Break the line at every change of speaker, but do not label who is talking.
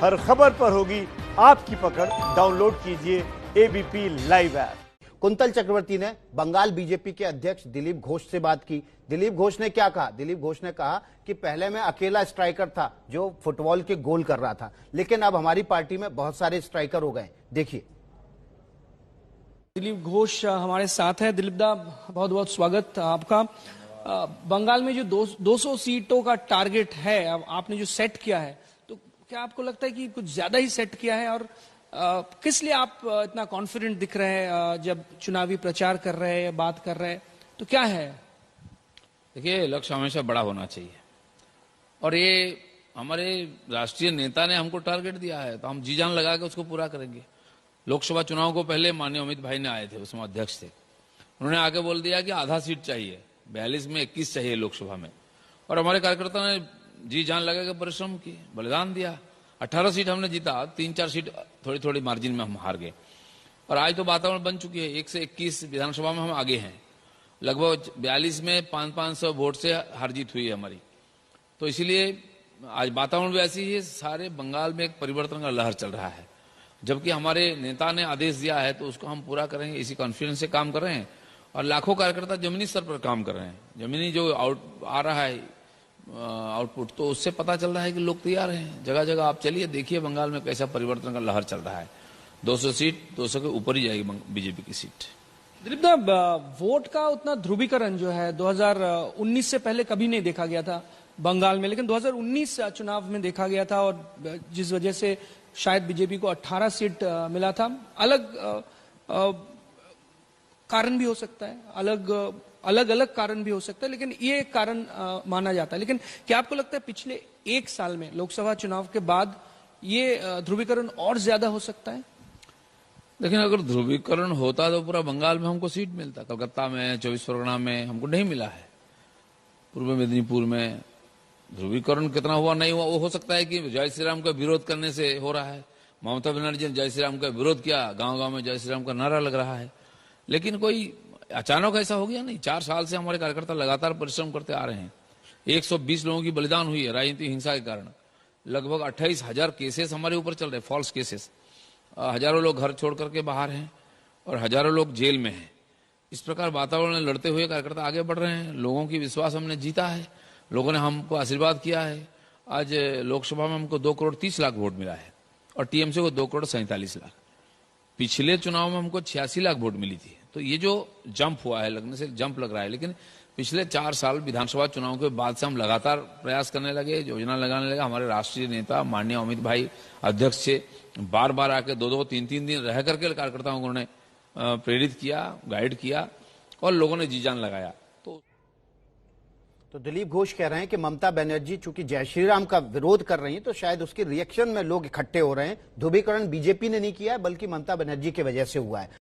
हर खबर पर होगी आपकी पकड़। डाउनलोड कीजिए एबीपी लाइव ऐप।
कुंतल चक्रवर्ती ने बंगाल बीजेपी के अध्यक्ष दिलीप घोष से बात की। दिलीप घोष ने क्या कहा? दिलीप घोष ने कहा कि पहले मैं अकेला स्ट्राइकर था जो फुटबॉल के गोल कर रहा था, लेकिन अब हमारी पार्टी में बहुत सारे स्ट्राइकर हो गए। देखिए,
दिलीप घोष हमारे साथ है। दिलीप दा, बहुत बहुत स्वागत आपका। बंगाल में जो 200 सीटों का टारगेट है, अब आपने जो सेट किया है, तो क्या आपको लगता है कि कुछ ज्यादा ही सेट किया है? और किस लिए आप इतना कॉन्फिडेंट दिख रहे हैं जब चुनावी प्रचार कर रहे हैं, बात कर रहे हैं, तो क्या है?
देखिए, लक्ष्य हमेशा बड़ा होना चाहिए और ये हमारे राष्ट्रीय नेता ने हमको टारगेट दिया है तो हम जी जान लगा के उसको पूरा करेंगे। लोकसभा चुनाव को पहले माननीय अमित भाई ने आए थे, उसमें अध्यक्ष थे, उन्होंने आके बोल दिया कि आधा सीट चाहिए, 42 में 21 चाहिए लोकसभा में, और हमारे कार्यकर्ताओं ने जी जान लगा के परिश्रम किए, बलिदान दिया। 18 सीट हमने जीता, 3-4 सीट थोड़ी थोड़ी मार्जिन में हम हार गए, और आज तो वातावरण बन चुकी है। 1 से 21 विधानसभा में हम आगे हैं, लगभग 42 में 500 वोट से हार जीत हुई है हमारी। तो इसीलिए आज वातावरण भी ऐसी है, सारे बंगाल में एक परिवर्तन का लहर चल रहा है। जबकि हमारे नेता ने आदेश दिया है तो उसको हम पूरा करेंगे, इसी कॉन्फिडेंस से काम कर रहे हैं। और लाखों कार्यकर्ता जमीनी स्तर पर काम कर रहे हैं। जमीनी जो आ रहा है आउटपुट, तो उससे पता चल रहा है कि लोग तैयार हैं। जगह जगह आप चलिए, देखिए बंगाल में कैसा परिवर्तन का लहर चल रहा है। 200 सीट 200 के ऊपर ही जाएगी बीजेपी की सीट।
दिलीप दा, वोट का उतना ध्रुवीकरण जो है 2019 से पहले कभी नहीं देखा गया था बंगाल में, लेकिन 2019 चुनाव में देखा गया था, और जिस वजह से शायद बीजेपी को 18 सीट मिला था। अलग कारण भी हो सकता है, अलग अलग कारण भी हो सकता है, लेकिन ये एक कारण माना जाता है। लेकिन क्या आपको लगता है पिछले 1 साल में लोकसभा चुनाव के बाद ये ध्रुवीकरण और ज्यादा हो सकता है?
लेकिन अगर ध्रुवीकरण होता तो पूरा बंगाल में हमको सीट मिलता। कलकत्ता में, 24 परगना में हमको नहीं मिला है। पूर्व मेदिनीपुर में ध्रुवीकरण कितना हुआ नहीं हुआ, वो हो सकता है कि जय श्री राम का विरोध करने से हो रहा है। ममता बनर्जी ने जय श्री राम का विरोध किया, गांव-गांव में जय श्री राम का नारा लग रहा है, लेकिन कोई अचानक ऐसा हो गया नहीं। 4 साल से हमारे कार्यकर्ता लगातार परिश्रम करते आ रहे हैं। 120 लोगों की बलिदान हुई है राजनीतिक हिंसा के कारण। लगभग 28,000 केसेस हमारे ऊपर चल रहे, फॉल्स केसेस। हजारों लोग घर छोड़ करके बाहर हैं और हजारों लोग जेल में हैं। इस प्रकार वातावरण में लड़ते हुए कार्यकर्ता आगे बढ़ रहे हैं। लोगों की विश्वास हमने जीता है, लोगों ने हमको आशीर्वाद किया है। आज लोकसभा में हमको 2 करोड़ 30 लाख वोट मिला है और टीएमसी को 2 करोड़ 47 लाख। पिछले चुनाव में हमको 86 लाख वोट मिली थी। तो ये जो जंप हुआ है, लगने से जंप लग रहा है, लेकिन पिछले 4 साल विधानसभा चुनाव के बाद से हम लगातार प्रयास करने लगे, योजना लगाने लगे। हमारे राष्ट्रीय नेता माननीय अमित भाई अध्यक्ष से बार बार आके 2-2, 3-3 दिन रह करके कार्यकर्ताओं को उन्होंने प्रेरित किया, गाइड किया, और लोगों ने जी जान लगाया।
तो दिलीप घोष कह रहे हैं कि ममता बनर्जी चूंकि जय श्री राम का विरोध कर रही हैं, तो शायद उसके रिएक्शन में लोग इकट्ठे हो रहे हैं। ध्रुवीकरण बीजेपी ने नहीं किया है, बल्कि ममता बनर्जी की वजह से हुआ है।